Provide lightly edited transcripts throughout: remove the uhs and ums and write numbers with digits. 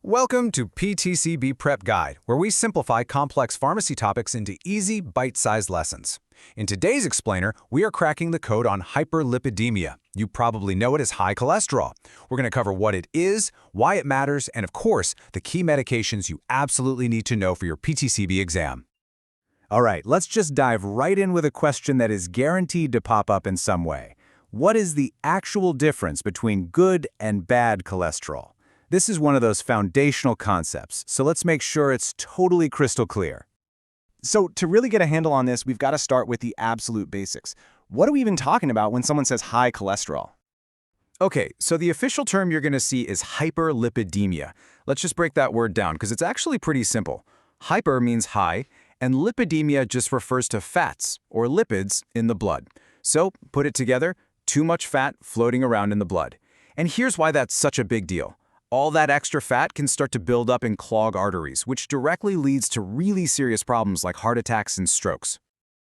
Welcome to PTCB Prep Guide, where we simplify complex pharmacy topics into easy, bite-sized lessons. In today's explainer, we are cracking the code on hyperlipidemia. You probably know it as high cholesterol. We're going to cover what it is, why it matters, and of course, the key medications you absolutely need to know for your PTCB exam. All right, let's just dive right in with a question that is guaranteed to pop up in some way. What is the actual difference between good and bad cholesterol? This is one of those foundational concepts, so let's make sure it's totally crystal clear. So to really get a handle on this, we've got to start with the absolute basics. What are we even talking about when someone says high cholesterol? Okay, so the official term you're going to see is hyperlipidemia. Let's just break that word down because it's actually pretty simple. Hyper means high, and lipidemia just refers to fats, or lipids, in the blood. So, put it together, too much fat floating around in the blood. And here's why that's such a big deal. All that extra fat can start to build up and clog arteries, which directly leads to really serious problems like heart attacks and strokes.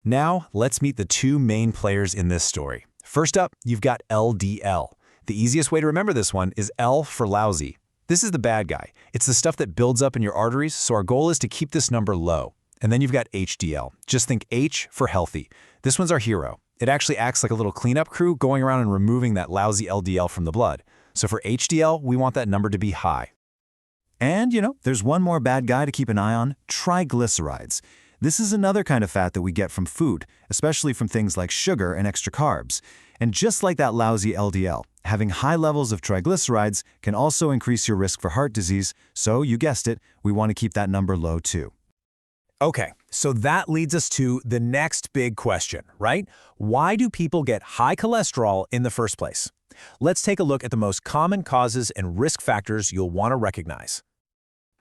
Now, let's meet the two main players in this story. First up, you've got LDL. The easiest way to remember this one is L for lousy. This is the bad guy. It's the stuff that builds up in your arteries, so our goal is to keep this number low. And then you've got HDL. Just think H for healthy. This one's our hero. It actually acts like a little cleanup crew going around and removing that lousy LDL from the blood. So for HDL, we want that number to be high. And, there's one more bad guy to keep an eye on, triglycerides. This is another kind of fat that we get from food, especially from things like sugar and extra carbs. And just like that lousy LDL, having high levels of triglycerides can also increase your risk for heart disease, so you guessed it, we want to keep that number low too. Okay, so that leads us to the next big question, right? Why do people get high cholesterol in the first place? Let's take a look at the most common causes and risk factors you'll want to recognize.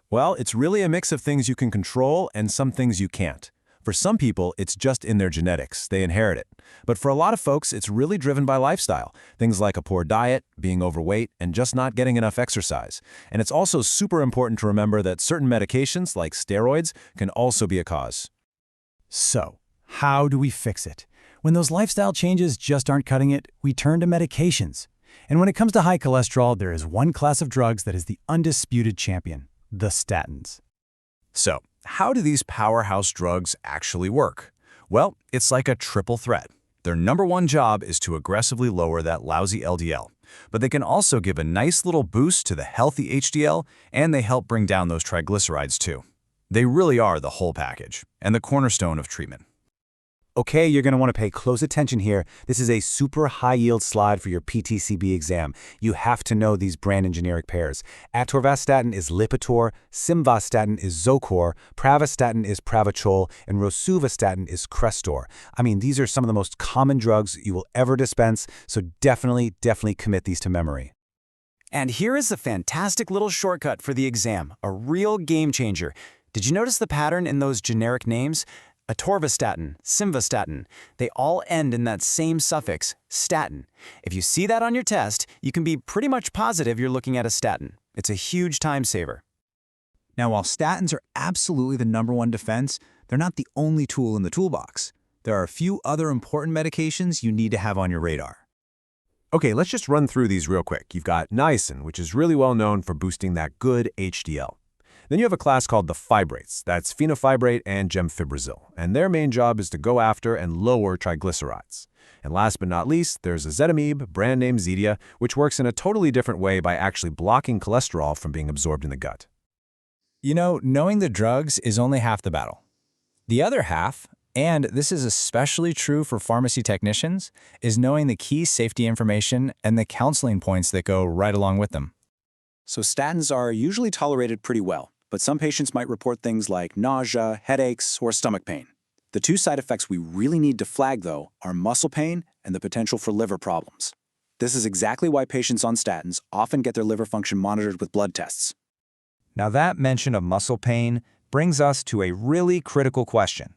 Well, it's really a mix of things you can control and some things you can't. For some people, it's just in their genetics, they inherit it. But for a lot of folks, it's really driven by lifestyle, things like a poor diet, being overweight, and just not getting enough exercise. And it's also super important to remember that certain medications, like steroids, can also be a cause. So, how do we fix it? When those lifestyle changes just aren't cutting it, we turn to medications. And when it comes to high cholesterol, there is one class of drugs that is the undisputed champion, the statins. So, how do these powerhouse drugs actually work? Well, it's like a triple threat. Their number one job is to aggressively lower that lousy LDL, but they can also give a nice little boost to the healthy HDL, and they help bring down those triglycerides too. They really are the whole package, and the cornerstone of treatment. Okay, you're going to want to pay close attention here. This is a super high-yield slide for your PTCB exam. You have to know these brand and generic pairs. Atorvastatin is Lipitor, Simvastatin is Zocor, Pravastatin is Pravachol, and Rosuvastatin is Crestor. I mean, these are some of the most common drugs you will ever dispense, so definitely commit these to memory. And here is a fantastic little shortcut for the exam, a real game changer. Did you notice the pattern in those generic names? Atorvastatin, Simvastatin, they all end in that same suffix, statin. If you see that on your test, you can be pretty much positive you're looking at a statin. It's a huge time saver. Now, while statins are absolutely the number one defense, they're not the only tool in the toolbox. There are a few other important medications you need to have on your radar. Okay, let's just run through these real quick. You've got niacin, which is really well known for boosting that good HDL. Then you have a class called the fibrates. That's fenofibrate and gemfibrozil. And their main job is to go after and lower triglycerides. And last but not least, there's ezetimibe, brand name Zetia, which works in a totally different way by actually blocking cholesterol from being absorbed in the gut. Knowing the drugs is only half the battle. The other half, and this is especially true for pharmacy technicians, is knowing the key safety information and the counseling points that go right along with them. So statins are usually tolerated pretty well, but some patients might report things like nausea, headaches, or stomach pain. The two side effects we really need to flag, though, are muscle pain and the potential for liver problems. This is exactly why patients on statins often get their liver function monitored with blood tests. Now that mention of muscle pain brings us to a really critical question.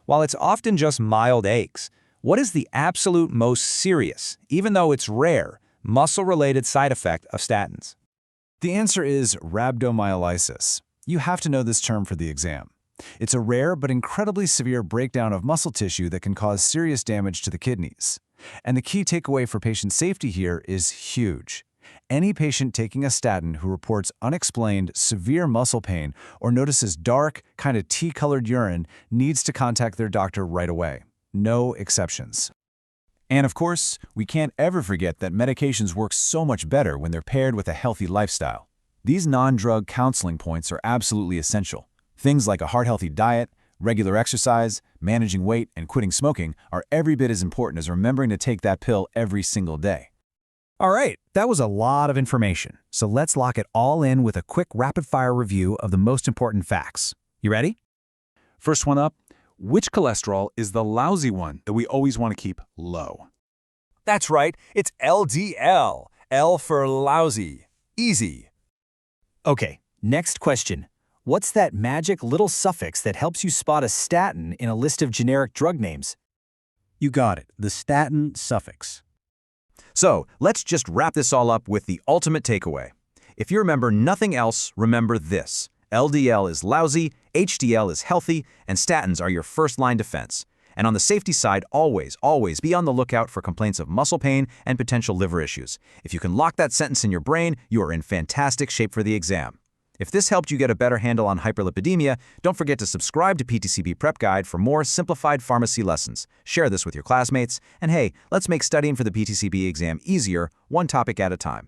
While it's often just mild aches, what is the absolute most serious, even though it's rare, muscle-related side effect of statins? The answer is rhabdomyolysis. You have to know this term for the exam. It's a rare but incredibly severe breakdown of muscle tissue that can cause serious damage to the kidneys. And the key takeaway for patient safety here is huge. Any patient taking a statin who reports unexplained, severe muscle pain or notices dark, kind of tea-colored urine needs to contact their doctor right away. No exceptions. And of course, we can't ever forget that medications work so much better when they're paired with a healthy lifestyle. These non-drug counseling points are absolutely essential. Things like a heart-healthy diet, regular exercise, managing weight, and quitting smoking are every bit as important as remembering to take that pill every single day. All right, that was a lot of information. So let's lock it all in with a quick rapid-fire review of the most important facts. You ready? First one up, which cholesterol is the lousy one that we always want to keep low? That's right, it's LDL. L for lousy. Easy. Okay, next question. What's that magic little suffix that helps you spot a statin in a list of generic drug names? You got it, the statin suffix. So let's just wrap this all up with the ultimate takeaway. If you remember nothing else, remember this. LDL is lousy, HDL is healthy, and statins are your first-line defense. And on the safety side, always be on the lookout for complaints of muscle pain and potential liver issues. If you can lock that sentence in your brain, you are in fantastic shape for the exam. If this helped you get a better handle on hyperlipidemia, don't forget to subscribe to PTCB Prep Guide for more simplified pharmacy lessons. Share this with your classmates, and hey, let's make studying for the PTCB exam easier, one topic at a time.